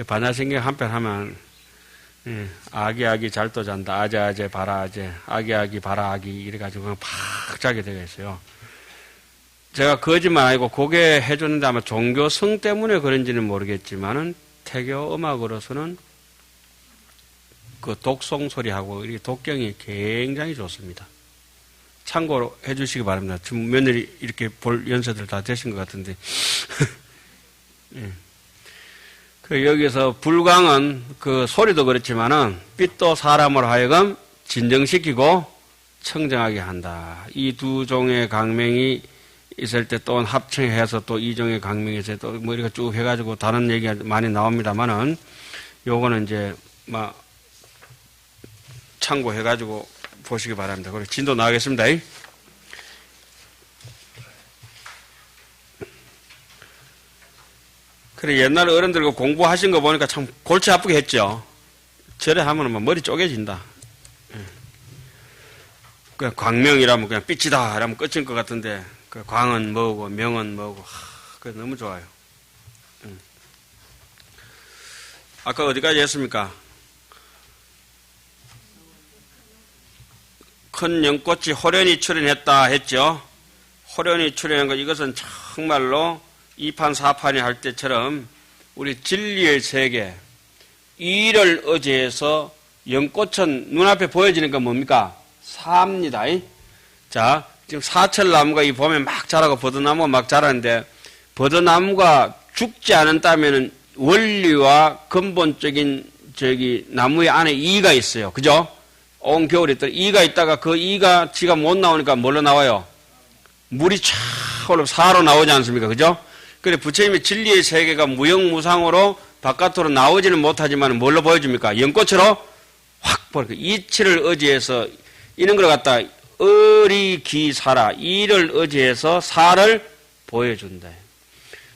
반야신경 한편 하면 아기 잘도 잔다. 아재 봐라 아재. 아기 봐라 아기 이래가지고 그냥 팍 자게 되어 있어요. 제가 거짓말 아니고 그게 해줬는데 아마 종교성 때문에 그런지는 모르겠지만은 태교 음악으로서는 그 독송 소리하고 이렇게 독경이 굉장히 좋습니다. 참고로 해주시기 바랍니다. 지금 며느리 이렇게 볼 연세들 다 되신 것 같은데. 예. 그 여기서 불광은 그 소리도 그렇지만은 빛도 사람으로 하여금 진정시키고 청정하게 한다. 이 두 종의 강명이 있을 때 또 합청해서 또 이 종의 강명이 있을 때 또 뭐 이렇게 쭉 해가지고 다른 얘기가 많이 나옵니다만은 요거는 이제 막 참고해가지고 보시기 바랍니다. 그리고 진도 나가겠습니다. 그래, 옛날 어른들 공부하신 거 보니까 참 골치 아프게 했죠. 저래 하면 뭐 머리 쪼개진다. 그냥 광명이라면 그냥 빛이다. 이러면 끝일 것 같은데, 그 광은 뭐고, 명은 뭐고, 그게 너무 좋아요. 아까 어디까지 했습니까? 큰 연꽃이 호련히 출현했다 했죠. 호련히 출현한 것, 이것은 정말로 2판 4판이 할 때처럼 우리 진리의 세계, 이를 의지해서 연꽃은 눈앞에 보여지는 건 뭡니까? 사입니다. 자, 지금 사철나무가 이 봄에 막 자라고 버드나무가 막 자라는데, 버드나무가 죽지 않았다면은 원리와 근본적인 나무의 안에 이가 있어요. 그죠? 온 겨울에 또 이가 있다가 그 이가 지가 못 나오니까 뭘로 나와요? 물이 쫙 올라 사로 나오지 않습니까? 그죠? 그래, 부처님의 진리의 세계가 무형무상으로 바깥으로 나오지는 못하지만 뭘로 보여줍니까? 연꽃으로 확 보여줍니다. 이치를 의지해서 이런 걸 갖다 어리기사라, 이를 의지해서 사를 보여준다.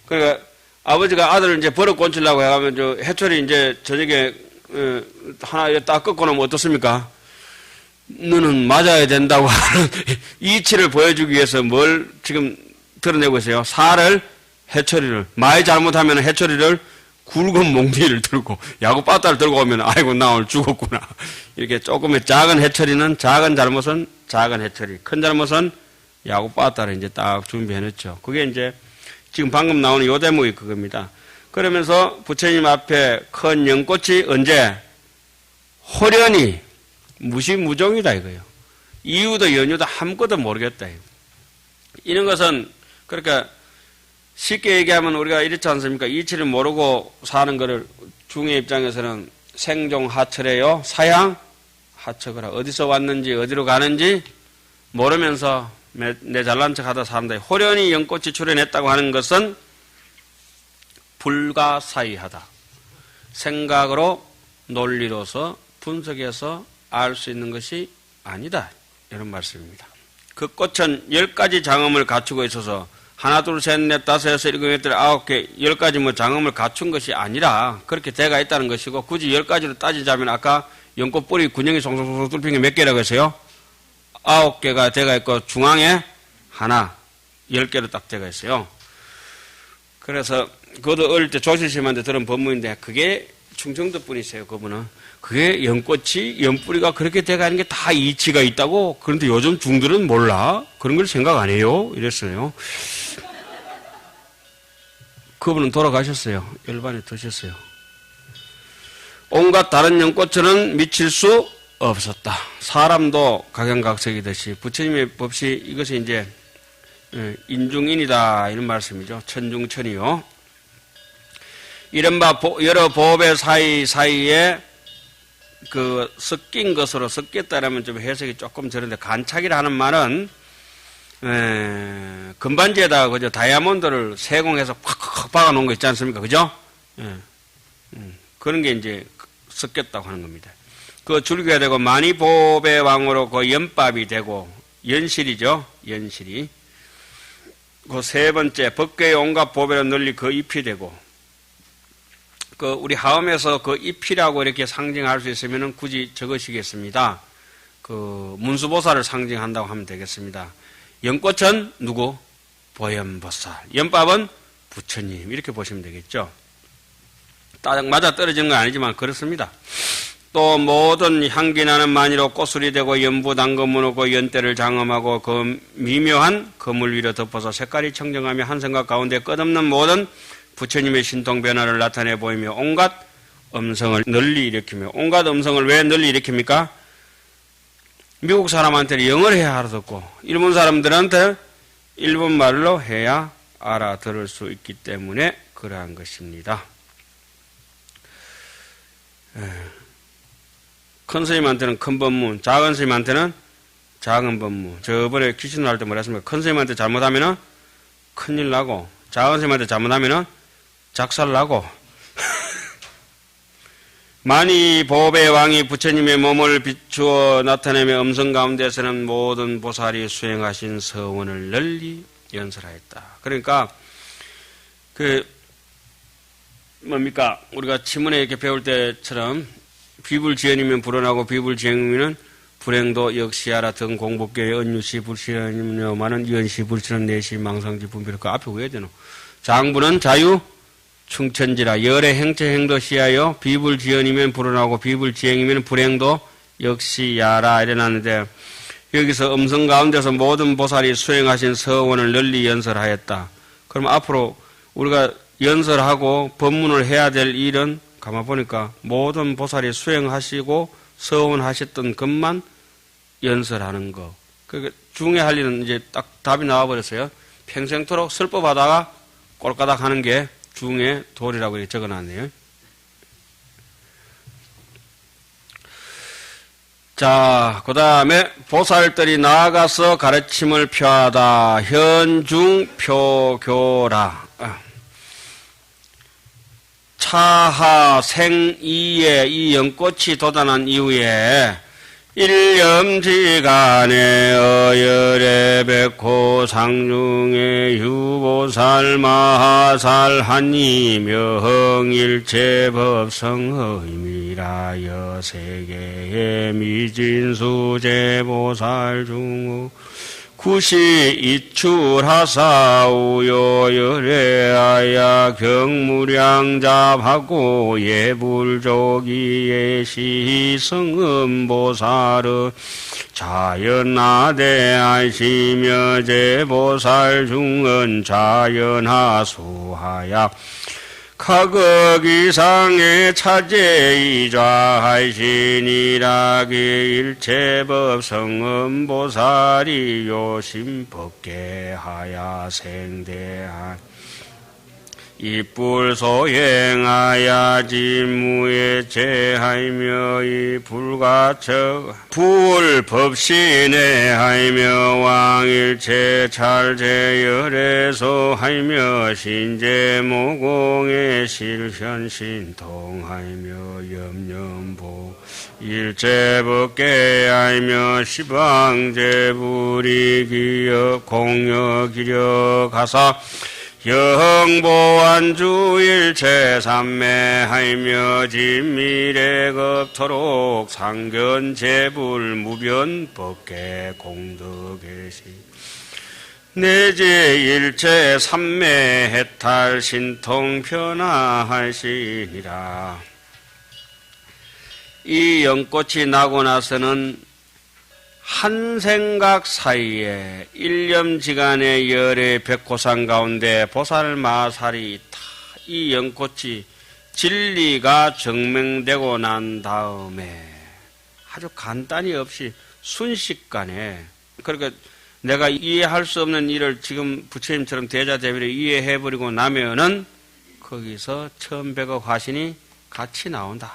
그러니까 아버지가 아들을 이제 버릇 꼰치려고 해가면 저 해철이 이제 저녁에 하나 딱 꺾고 나면 어떻습니까? 너는 맞아야 된다고 하는 이치를 보여주기 위해서 뭘 지금 드러내고 있어요? 사를, 해철이를. 많이 잘못하면 해철이를 굵은 몽둥이를 들고 야구 빠따를 들고 오면 아이고 나 오늘 죽었구나. 이렇게 조금의 작은 해철이는 작은 잘못은 작은 해철이, 큰 잘못은 야구 빠따를 이제 딱 준비해 놓죠. 그게 이제 지금 방금 나오는 요 대목이 그겁니다. 그러면서 부처님 앞에 큰 연꽃이 언제? 호련히 무시무종이다 이거예요. 이유도 연유도 아무것도 모르겠다. 이런 것은 그러니까 쉽게 얘기하면 우리가 이렇지 않습니까? 이치를 모르고 사는 것을 중의 입장에서는 생종하철에요. 사양하처거라. 어디서 왔는지 어디로 가는지 모르면서 내 잘난 척하다 산다. 호련히 연꽃이 출현했다고 하는 것은 불가사의하다. 생각으로 논리로서 분석해서 알 수 있는 것이 아니다. 이런 말씀입니다. 그 꽃은 10가지 장엄을 갖추고 있어서 하나, 둘, 셋, 넷, 다섯, 여섯, 일곱, 여덟, 아홉 개, 10가지 뭐 장엄을 갖춘 것이 아니라 그렇게 돼가 있다는 것이고, 굳이 10가지로 따지자면 아까 연꽃 뿌리 군형이 송송송 뚫힌 게 몇 개라고 했어요? 9개가 돼가 있고 중앙에 하나, 10개로 딱 돼가 있어요. 그래서 그것도 어릴 때 조실심한테 들은 법문인데 그게 충청도 분이세요. 그분은. 그게 연꽃이 연뿌리가 그렇게 돼가는 게 다 이치가 있다고. 그런데 요즘 중들은 몰라. 그런 걸 생각 안 해요. 이랬어요. 그분은 돌아가셨어요. 열반에 드셨어요. 온갖 다른 연꽃처럼 미칠 수 없었다. 사람도 각양각색이듯이 부처님의 법시 이것이 이제 인중인이다 이런 말씀이죠. 천중천이요. 이른바 여러 보배 사이에 그 섞인 것으로 섞였다라면 좀 해석이 조금 저런데, 간착이라 하는 말은 금반지에다가 그저 다이아몬드를 세공해서 팍팍 박아 놓은 거 있지 않습니까? 그죠? 그런 게 이제 섞였다고 하는 겁니다. 그 줄기가 되고 만이보배 왕으로 그 연밥이 되고, 연실이죠. 연실이. 그 세 번째 법궤의 온갖 보배로 널리 그 잎이 되고, 그 우리 하음에서 그 잎이라고 이렇게 상징할 수 있으면은 굳이 적으시겠습니다. 그 문수보살을 상징한다고 하면 되겠습니다. 연꽃은 누구? 보현보살. 연밥은 부처님. 이렇게 보시면 되겠죠. 딱 맞아 떨어지는 건 아니지만 그렇습니다. 또 모든 향기 나는 마니로 꽃술이 되고 연부 당금 무놓고 연대를 장엄하고 그 미묘한 그물 위로 덮어서 색깔이 청정하며 한 생각 가운데 끝없는 모든 부처님의 신통 변화를 나타내 보이며 온갖 음성을 널리 일으키며, 온갖 음성을 왜 널리 일으킵니까? 미국 사람한테는 영어를 해야 알아듣고 일본 사람들한테 일본 말로 해야 알아들을 수 있기 때문에 그러한 것입니다. 큰 스님한테는 큰 법문, 작은 스님한테는 작은 법문. 저번에 귀신 나올 때 뭐라 했습니까? 큰 스님한테 잘못하면은 큰일 나고, 작은 스님한테 잘못하면은 작살 나고. 만이 보배 왕이 부처님의 몸을 비추어 나타내며 음성 가운데서는 모든 보살이 수행하신 서원을 널리 연설하였다. 그러니까 뭡니까? 우리가 지문에 이렇게 배울 때처럼 비불지연이면 불언하고 비불지행이면 불행도 역시하라 등 공법계의 언유시 불실하냐마는 연시 불실한 내시 망상지 분별. 그 앞에 왜 되노? 장부는 자유 충천지라 열의 행체 행도 시하여 비불지연이면 불언하고 비불지행이면 불행도 역시야라 이래놨는데, 여기서 음성 가운데서 모든 보살이 수행하신 서원을 널리 연설하였다. 그럼 앞으로 우리가 연설하고 법문을 해야 될 일은 가만 보니까 모든 보살이 수행하시고 서원하셨던 것만 연설하는 거. 그 중에 할 일은 이제 딱 답이 나와버렸어요. 평생토록 설법하다가 꼴까닥 하는 게 중에 도리라고 이렇게 적어놨네요. 자, 그 다음에 보살들이 나아가서 가르침을 표하다. 현중표교라. 차하 생이에 이 연꽃이 도단한 이후에 일념지간에 어열의 백호 상중에 유보살 마하살 한이 명일체법성의미라여 세계의 미진수 제보살 중후 구시 이출하사우요열애하야 경무량잡하고 예불조기예 시성음보살의 자연하대하시며 제보살 중은 자연하수하야 가극이상의 차제이좌하시니라기 일체법성음보살이 요심법계하야 생대한 이불소행하야 진무에 제하이며 이 불가척 불법신에 하이며 왕일체 찰제열에서 하이며 신제모공에 실현신통하이며 염염보 일체법계 하이며 시방제불이기역 공여기력하사 영보안주일체 삼매하이며 진미래겁토록 상견제불 무변법계 공덕계시 내제일체 삼매해탈 신통편하하시니라. 이 연꽃이 나고 나서는 한 생각 사이에 일념지간의 열의 백호산 가운데 보살마살이 다 이 연꽃이 진리가 증명되고 난 다음에 아주 간단히 없이 순식간에, 그러니까 내가 이해할 수 없는 일을 지금 부처님처럼 대자대비로 이해해버리고 나면은 거기서 1100억 화신이 같이 나온다.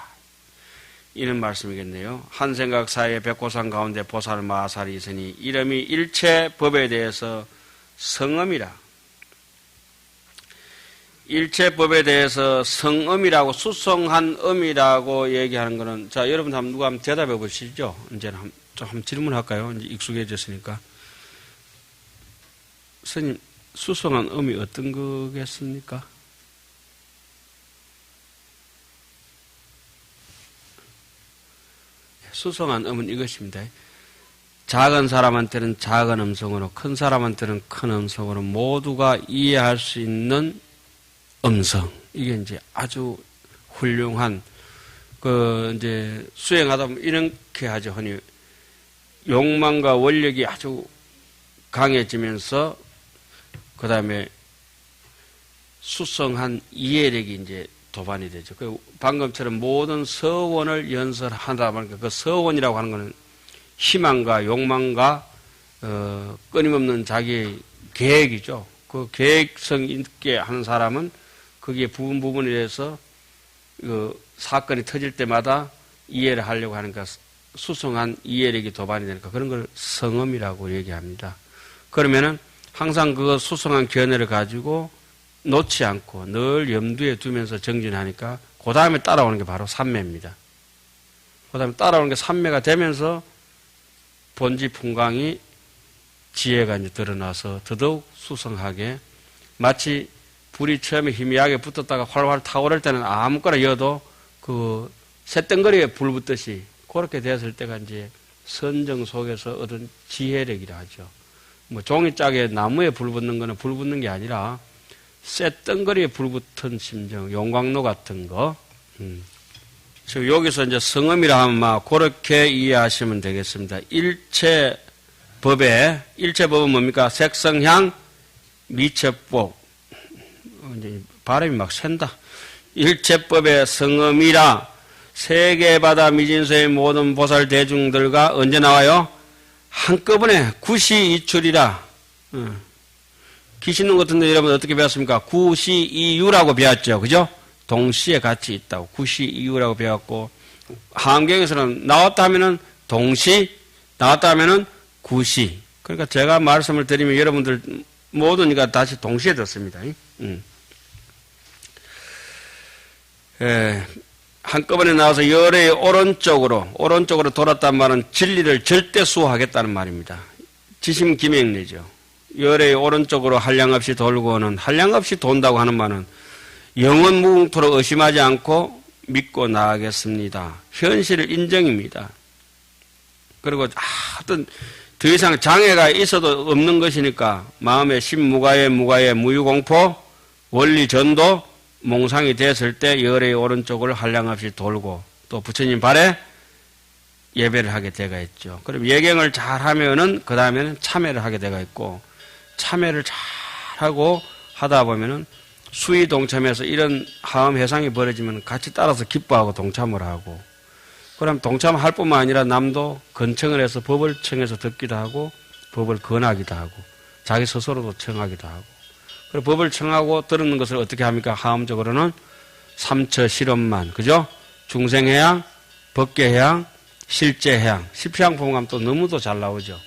이런 말씀이겠네요. 한 생각 사이에 백호산 가운데 보살 마살이 있으니 이름이 일체 법에 대해서 성음이라. 일체 법에 대해서 성음이라고 수성한 음이라고 얘기하는 것은, 자, 여러분 누가 한번 대답해 보시죠. 이제는 좀 한번 질문할까요? 이제 익숙해졌으니까. 스님, 수성한 음이 어떤 거겠습니까? 수성한 음은 이것입니다. 작은 사람한테는 작은 음성으로, 큰 사람한테는 큰 음성으로 모두가 이해할 수 있는 음성. 이게 이제 아주 훌륭한 이제 수행하다 보면 이렇게 하죠. 흔히 욕망과 원력이 아주 강해지면서 그 다음에 수성한 이해력이 이제 도반이 되죠. 방금처럼 모든 서원을 연설하다 보니까 그 서원이라고 하는 것은 희망과 욕망과 끊임없는 자기의 계획이죠. 그 계획성 있게 하는 사람은 거기에 부분에 대해서 사건이 터질 때마다 이해를 하려고 하니까 수성한 이해력이 도반이 되니까 그런 걸 성음이라고 얘기합니다. 그러면은 항상 그 수성한 견해를 가지고 놓지 않고 늘 염두에 두면서 정진하니까 그 다음에 따라오는 게 바로 삼매입니다. 그 다음에 따라오는 게 삼매가 되면서 본지 풍광이 지혜가 이제 드러나서 더더욱 수성하게 마치 불이 처음에 희미하게 붙었다가 활활 타오를 때는 아무거나 여도 그 쇳덩거리에 불 붙듯이 그렇게 되었을 때가 이제 선정 속에서 얻은 지혜력이라 하죠. 뭐 종이짝에 나무에 불 붙는 거는 불 붙는 게 아니라 쇳덩거리에 불 붙은 심정, 용광로 같은 거. 지금 여기서 이제 성음이라 하면 막 그렇게 이해하시면 되겠습니다. 일체법은 뭡니까? 색성향, 미첩복. 이제 발음이 막 샌다. 일체법의 성음이라 세계바다 미진서의 모든 보살 대중들과 언제 나와요? 한꺼번에 구시이출이라. 기신론 같은 데 여러분 어떻게 배웠습니까? 구시이유라고 배웠죠. 그죠? 동시에 같이 있다고. 구시이유라고 배웠고, 한경에서는 나왔다 하면은 동시, 나왔다 하면은 구시. 그러니까 제가 말씀을 드리면 여러분들 모두니까 다시 동시에 듣습니다. 한꺼번에 나와서 열의 오른쪽으로 돌았단 말은 진리를 절대 수호하겠다는 말입니다. 지심기명리죠. 열의 오른쪽으로 한량없이 돌고는 한량없이 돈다고 하는 말은 영원 무궁토록 의심하지 않고 믿고 나아가겠습니다. 현실을 인정입니다. 그리고 어떤 더 이상 장애가 있어도 없는 것이니까 마음에 신무가에 무유공포 원리전도 몽상이 됐을 때 열의 오른쪽을 한량없이 돌고 또 부처님 발에 예배를 하게 되가 있죠. 그럼 예경을 잘 하면은 그 다음에는 참회를 하게 되가 있고 참회를 잘 하고 하다 보면은 수의 동참해서 이런 하음 해상이 벌어지면 같이 따라서 기뻐하고 동참을 하고 그럼 동참할 뿐만 아니라 남도 건청을 해서 법을 청해서 듣기도 하고 법을 권하기도 하고 자기 스스로도 청하기도 하고 그리고 법을 청하고 들은 것을 어떻게 합니까? 하음적으로는 삼처 실험만 그죠? 중생해양, 법계해양, 실제해양, 십시양 봉감 또 너무도 잘 나오죠.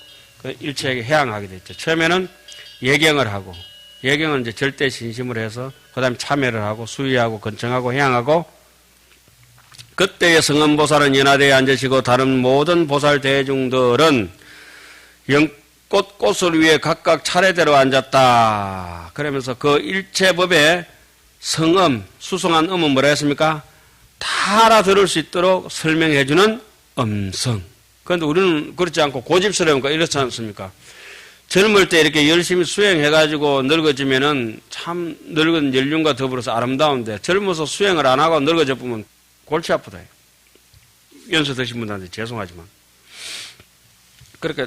일체에게 해양하게 됐죠. 처음에는 예경을 하고 예경은 이제 절대 신심을 해서 그 다음에 참회를 하고 수의하고 건청하고 해양하고 그때의 성언보살은 연화대에 앉으시고 다른 모든 보살 대중들은 꽃을 위해 각각 차례대로 앉았다. 그러면서 그 일체법의 성음, 수성한 음은 뭐라 했습니까? 다 알아들을 수 있도록 설명해주는 음성. 그런데 우리는 그렇지 않고 고집스러우니까 이렇지 않습니까? 젊을 때 이렇게 열심히 수행해가지고 늙어지면은 참 늙은 연륜과 더불어서 아름다운데 젊어서 수행을 안 하고 늙어져 보면 골치 아프다. 연세 드신 분들한테 죄송하지만. 그러니까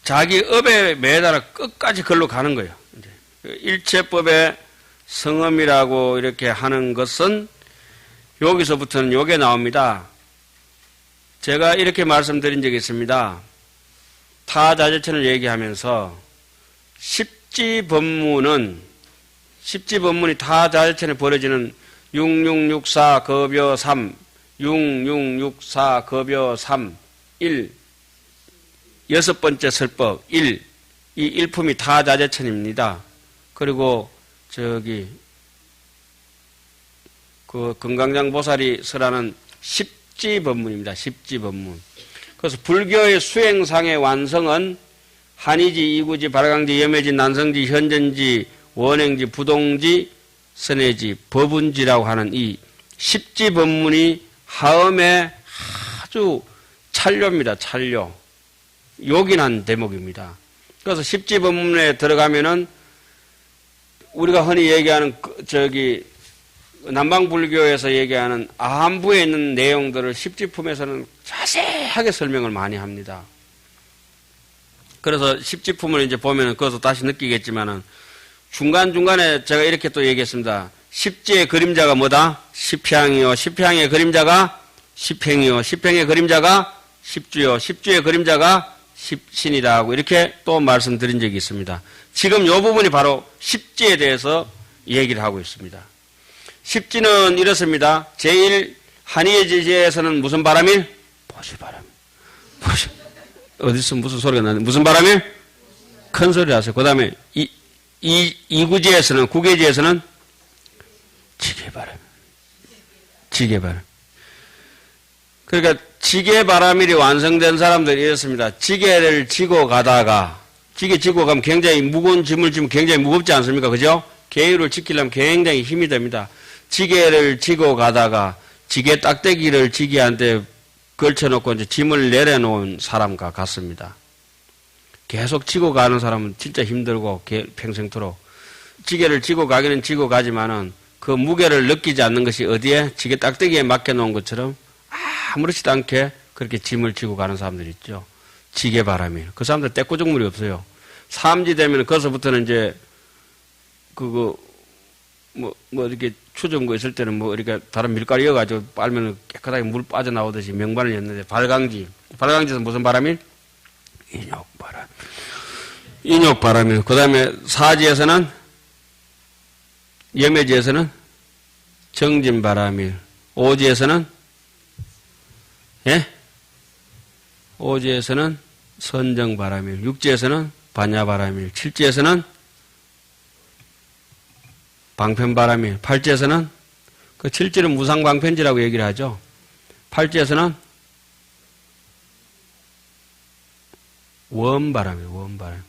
자기 업에 매달아 끝까지 걸로 가는 거예요. 일체법의 성음이라고 이렇게 하는 것은 여기서부터는 요게 나옵니다. 제가 이렇게 말씀드린 적이 있습니다. 타자제천을 얘기하면서 십지법문이 타자제천에 벌어지는 6664 급여 3, 6664 급여 3, 1, 여섯 번째 설법 1, 이 일품이 타자제천입니다. 그리고 그 금강장 보살이 설하는 십지법문입니다. 십지법문. 그래서 불교의 수행상의 완성은 한의지, 이구지, 발광지, 염해지, 난성지, 현전지, 원행지, 부동지, 선해지, 법운지라고 하는 이 십지법문이 하음의 아주 찰료입니다. 찰료. 요긴한 대목입니다. 그래서 십지법문에 들어가면은 우리가 흔히 얘기하는 남방불교에서 얘기하는 아함부에 있는 내용들을 십지품에서는 자세하게 설명을 많이 합니다. 그래서 십지품을 이제 보면은 그것도 다시 느끼겠지만은 중간중간에 제가 이렇게 또 얘기했습니다. 십지의 그림자가 뭐다? 십향이요. 십향의 그림자가 십행이요. 십행의 그림자가 십주요. 십주의 그림자가 십신이다 하고 이렇게 또 말씀드린 적이 있습니다. 지금 이 부분이 바로 십지에 대해서 얘기를 하고 있습니다. 십지는 이렇습니다. 제일 한의의 지지에서는 무슨 바람일? 보시바람. 어디서 무슨 소리가 나는데 무슨 바람일? 큰 소리 하세요. 그 다음에 이구지에서는 구계지에서는 지게바람. 지게바람. 그러니까 지게바람일이 완성된 사람들이 이렇습니다. 지게를 지고 가다가 지게 지고 가면 굉장히 무거운 짐을 지면 굉장히 무겁지 않습니까? 그죠? 계율을 지키려면 굉장히 힘이 됩니다. 지게를 지고 가다가 지게 딱대기를 지게한테 걸쳐놓고 이제 짐을 내려놓은 사람과 같습니다. 계속 지고 가는 사람은 진짜 힘들고 평생토록 지게를 지고 가기는 지고 가지만은 그 무게를 느끼지 않는 것이 어디에 지게 딱대기에 맡겨놓은 것처럼 아무렇지도 않게 그렇게 짐을 지고 가는 사람들 있죠. 지게바람이. 그 사람들 떼꾸죽물이 없어요. 삼지 되면 거기서부터는 이제 뭐 이렇게 추운 거 있을 때는 뭐 이렇게 다른 밀가루 이어가지고 빨면 깨끗하게 물 빠져나오듯이 명반을 였는데 발광지에서 무슨 바람이? 인욕바람. 인욕바람이. 그 다음에 사지에서는 염해지에서는 정진바람이. 오지에서는 예? 오지에서는 선정바람이. 육지에서는 반야바람이. 칠지에서는 방편바람이. 팔지에서는 그 칠지는 무상방편지라고 얘기를 하죠. 팔지에서는 원바람이. 원바람.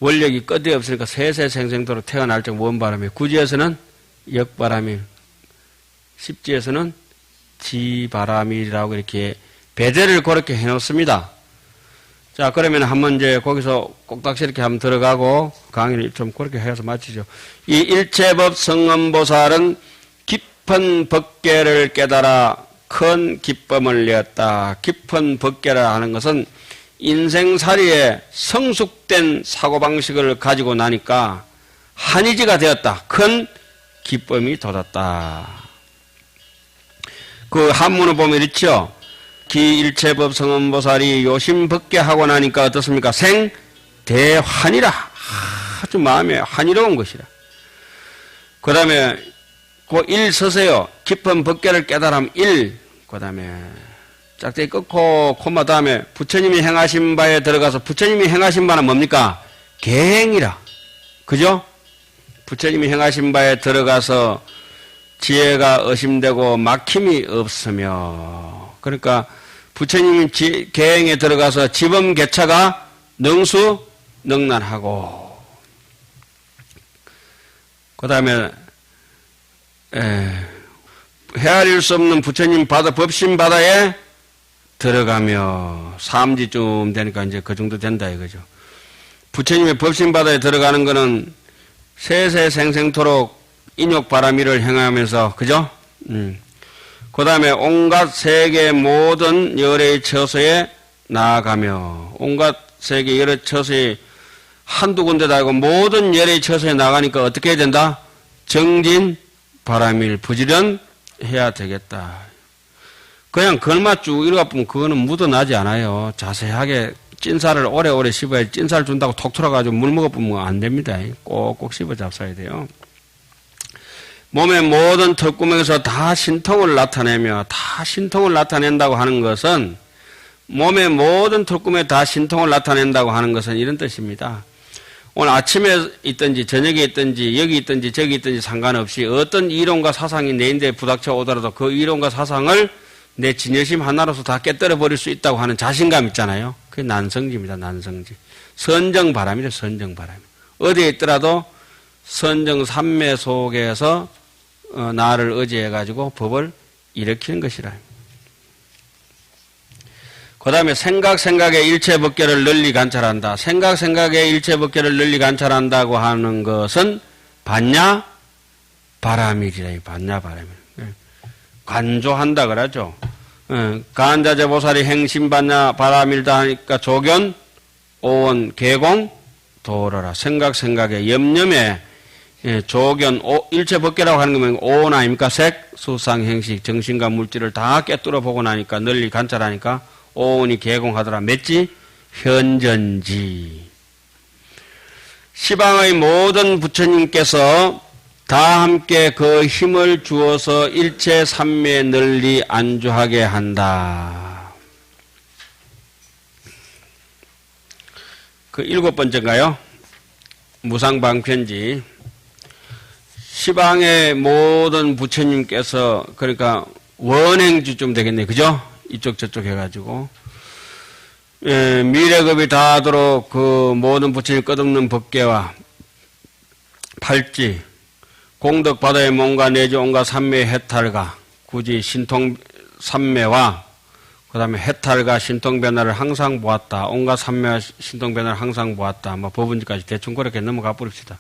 원력이 끝이 없으니까 세세생생도로 태어날 적 원바람이. 구지에서는 역바람이. 십지에서는 지바람이라고 이렇게 배제를 그렇게 해놓습니다. 자, 그러면 한번 이제 거기서 꼭딱지 이렇게 한번 들어가고 강의를 좀 그렇게 해서 마치죠. 이 일체법 성엄보살은 깊은 법계를 깨달아 큰 기쁨을 내었다. 깊은 법계라 하는 것은 인생살이에 성숙된 사고방식을 가지고 나니까 한의지가 되었다. 큰 기쁨이 돋았다. 그 한문을 보면 있죠. 기일체법 성엄보살이 요심법계하고 나니까 어떻습니까? 생대환이라. 아주 마음에 환희로운 것이라. 그 다음에 그 일 서세요. 깊은 법계를 깨달으면 일. 그 다음에 짝대기 끊고 콤마 다음에 부처님이 행하신 바에 들어가서 부처님이 행하신 바는 뭡니까? 계행이라. 그죠? 부처님이 행하신 바에 들어가서 지혜가 의심되고 막힘이 없으며, 그러니까 부처님 계행에 들어가서 지범개차가 능수능란하고, 그 다음에 헤아릴 수 없는 부처님 바다, 법신 바다에 들어가며 삼지쯤 되니까 이제 그 정도 된다 이거죠. 부처님의 법신 바다에 들어가는 거는 세세생생토록 인욕바람이를 행하면서, 그죠? 그 다음에 온갖 세계 모든 열의 처소에 나아가며, 온갖 세계 열의 처소에 한두 군데도 아니고 모든 열의 처소에 나가니까 어떻게 해야 된다? 정진바람일 부지런해야 되겠다. 그냥 걸마 쭉 이러가 보면 그거는 묻어나지 않아요. 자세하게 찐살을 오래오래 씹어야지. 찐살 준다고 톡 털어가지고 물 먹어보면 안 됩니다. 꼭꼭 씹어 잡숴야 돼요. 몸의 모든 털구멍에서 다 신통을 나타내며, 다 신통을 나타낸다고 하는 것은, 몸의 모든 털구멍에 다 신통을 나타낸다고 하는 것은 이런 뜻입니다. 오늘 아침에 있든지 저녁에 있든지 여기 있든지 저기 있든지 상관없이 어떤 이론과 사상이 내 인대에 부닥쳐 오더라도 그 이론과 사상을 내 진여심 하나로서 다 깨뜨려 버릴 수 있다고 하는 자신감 있잖아요. 그게 난성지입니다. 난성지. 선정바람이래. 선정바람. 어디에 있더라도 선정삼매 속에서 나를 의지해가지고 법을 일으키는 것이라. 그 다음에 생각의 일체법계를 널리 관찰한다. 생각의 일체법계를 널리 관찰한다고 하는 것은 반야 바람일이라, 반야바람일. 관조한다 그러죠. 간자재 보살이 행심반야 바람일다 하니까 조견, 오원, 개공, 도로라. 생각에, 염념에, 조견, 일체 법계라고 하는 거면 오원 아닙니까? 색, 수상, 행식, 정신과 물질을 다 꿰뚫어 보고 나니까 널리 관찰하니까 오원이 개공하더라. 맺지? 현전지. 시방의 모든 부처님께서 다 함께 그 힘을 주어서 일체 삼매에 널리 안주하게 한다. 그 7번째인가요? 무상방편지. 시방의 모든 부처님께서, 그러니까 원행주좀 되겠네. 그죠? 이쪽 저쪽 해가지고. 미래급이 다하도록 그 모든 부처님 끝없는 법계와 팔지, 공덕 바다의 몸과 내지 온갖 삼매의 해탈과 굳이 신통 삼매와 그 다음에 해탈과 신통 변화를 항상 보았다. 온갖 삼매와 신통 변화를 항상 보았다. 뭐 법문지까지 대충 그렇게 넘어가 버립시다.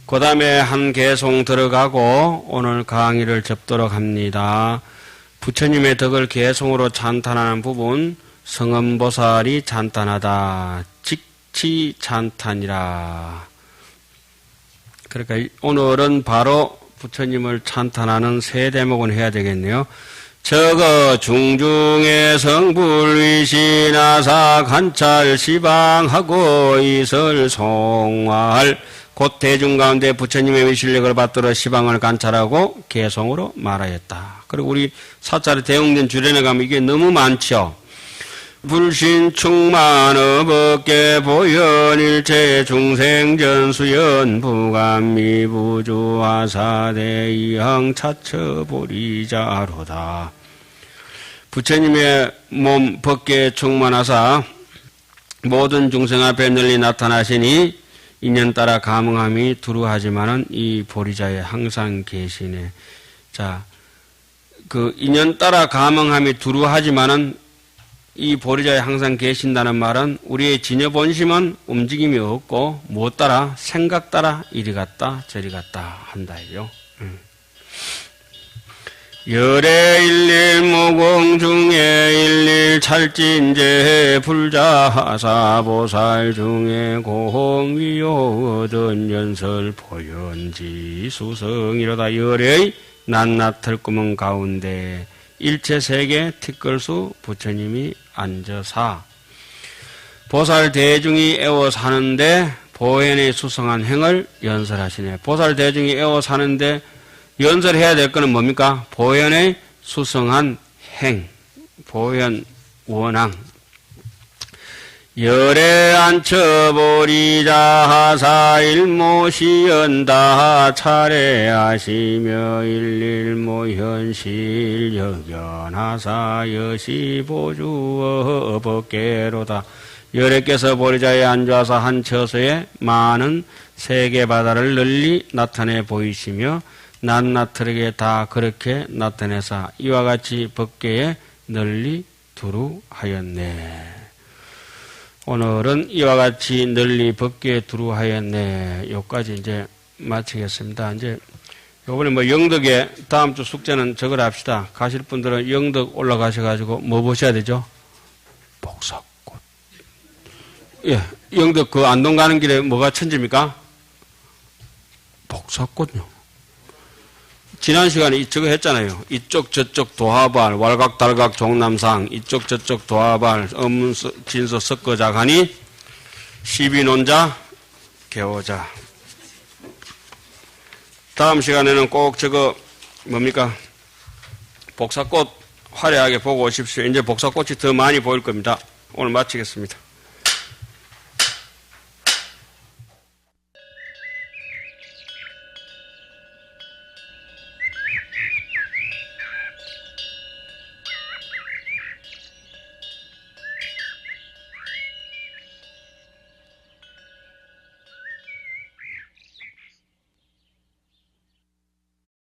그 다음에 한 개송 들어가고 오늘 강의를 접도록 합니다. 부처님의 덕을 개송으로 찬탄하는 부분, 성엄보살이 찬탄하다. 직치 찬탄이라. 그러니까 오늘은 바로 부처님을 찬탄하는 세 대목은 해야 되겠네요. 저거 중중의 성불위신하사 관찰 시방하고 이설 송화할 곧 대중 가운데 부처님의 위실력을 받들어 시방을 관찰하고 개송으로 말하였다. 그리고 우리 사찰의 대웅전 주례에 가면 이게 너무 많죠. 불신 충만 어법계 보현 일체 중생전수연 부감미 부주화사대 이항 차처 보리자로다. 부처님의 몸 법계에 충만하사 모든 중생 앞에 널리 나타나시니 인연 따라 감응함이 두루하지만은 이 보리자에 항상 계시네. 자, 그 인연 따라 감응함이 두루하지만은 이 보리자에 항상 계신다는 말은 우리의 진여 본심은 움직임이 없고 무엇 따라 생각 따라 이리 갔다 저리 갔다 한다요. 열의 일일 무공 중에 일일 찰진제 불자하사보살 중에 공위요 얻은 연설 보현지 수성이로다. 열의 낱낱 털구멍 가운데 일체세계 티끌수 부처님이 앉아사 보살 대중이 애워 사는데 보현에 수성한 행을 연설하시네. 보살 대중이 애워 사는데 연설해야 될 거는 뭡니까? 보현에 수성한 행, 보현 원앙. 열에 앉혀보리자 하사 일모시연다 차례하시며 일일모 현실 여견하사 여시보주 어법계로다. 열애께서 보리자에 앉아서 한 처소에 많은 세계 바다를 널리 나타내 보이시며 낱낱하게 다 그렇게 나타내사 이와 같이 법계에 널리 두루하였네. 오늘은 이와 같이 널리 법계에 두루하였네. 여기까지 이제 마치겠습니다. 이제 요번에 뭐 영덕에 다음 주 숙제는 저걸 합시다. 가실 분들은 영덕 올라가셔가지고 뭐 보셔야 되죠? 복사꽃. 예, 영덕 그 안동 가는 길에 뭐가 천지입니까? 복사꽃요. 지난 시간에 저거 했잖아요. 이쪽 저쪽 도하발 왈각달각 종남상 이쪽 저쪽 도하발 진서 섞어자가니 시비논자 개오자. 다음 시간에는 꼭 저거 뭡니까? 복사꽃 화려하게 보고 오십시오. 이제 복사꽃이 더 많이 보일 겁니다. 오늘 마치겠습니다.